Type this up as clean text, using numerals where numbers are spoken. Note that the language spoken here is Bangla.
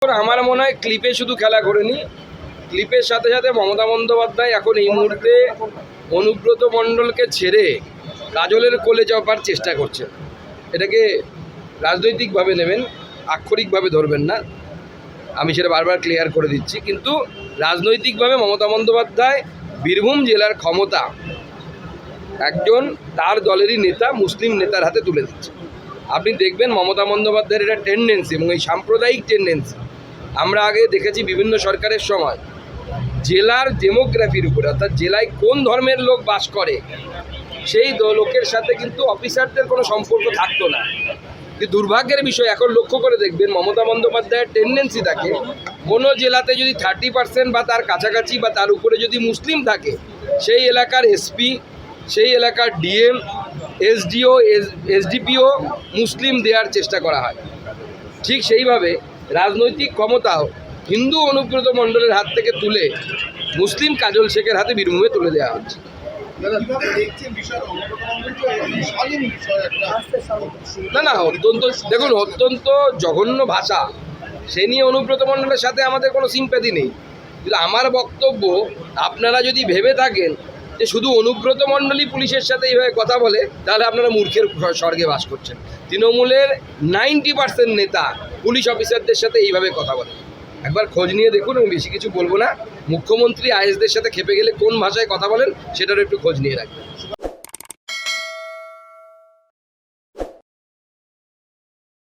আমার মনে হয় ক্লিপে শুধু খেলা করেনি, ক্লিপের সাথে সাথে মমতা বন্দ্যোপাধ্যায় এখন এই মুহূর্তে অনুব্রত মণ্ডলকে ছেড়ে কাজলের কোলে যাওয়ার চেষ্টা করছেন। এটাকে রাজনৈতিকভাবে নেবেন, আক্ষরিকভাবে ধরবেন না, আমি সেটা বারবার ক্লিয়ার করে দিচ্ছি। কিন্তু রাজনৈতিকভাবে মমতা বন্দ্যোপাধ্যায় বীরভূম জেলার ক্ষমতা একজন তার দলেরই নেতা, মুসলিম নেতার হাতে তুলে দিচ্ছে। আপনি দেখবেন মমতা বন্দ্যোপাধ্যায়ের এটা টেন্ডেন্সি, এবং এই সাম্প্রদায়িক টেন্ডেন্সি আমরা আগে দেখেছি বিভিন্ন সরকারের সময়। জেলার ডেমোগ্রাফির উপরে, অর্থাৎ জেলায় কোন ধর্মের লোক বাস করে সেই লোকের সাথে কিন্তু অফিসারদের কোনো সম্পর্ক থাকতো না। কিন্তু দুর্ভাগ্যের বিষয় এখন লক্ষ্য করে দেখবেন মমতা বন্দ্যোপাধ্যায়ের টেন্ডেন্সি থাকে, কোনো জেলাতে যদি 30% বা তার কাছাকাছি বা তার উপরে যদি মুসলিম থাকে, সেই এলাকার এসপি, সেই এলাকার ডিএম, এসডিও, এসডিপিও মুসলিম দেওয়ার চেষ্টা করা হয়। ঠিক সেইভাবে রাজনৈতিক ক্ষমতাও হিন্দু অনুব্রত মণ্ডলের হাত থেকে তুলে মুসলিম কাজল শেখের হাতে বীরভূমে তুলে দেওয়া হচ্ছে। না, অত্যন্ত দেখুন, অত্যন্ত জঘন্য ভাষা, সে নিয়ে অনুব্রত মণ্ডলের সাথে আমাদের কোনো সিম্প্যাথি নেই। কিন্তু আমার বক্তব্য, আপনারা যদি ভেবে থাকেন যে শুধু অনুব্রত মণ্ডলই পুলিশের সাথে এইভাবে কথা বলে, তাহলে আপনারা মূর্খের স্বর্গে বাস করছেন। তৃণমূলের 90% নেতা পুলিশ অফিসারদের সাথে এইভাবে কথা বলে। একবার খোঁজ নিয়ে দেখুন, আমি বেশি কিছু বলবো না। মুখ্যমন্ত্রী আইএসদের সাথে খেপে গেলে কোন ভাষায় কথা বলেন সেটারও একটু খোঁজ নিয়ে রাখবেন।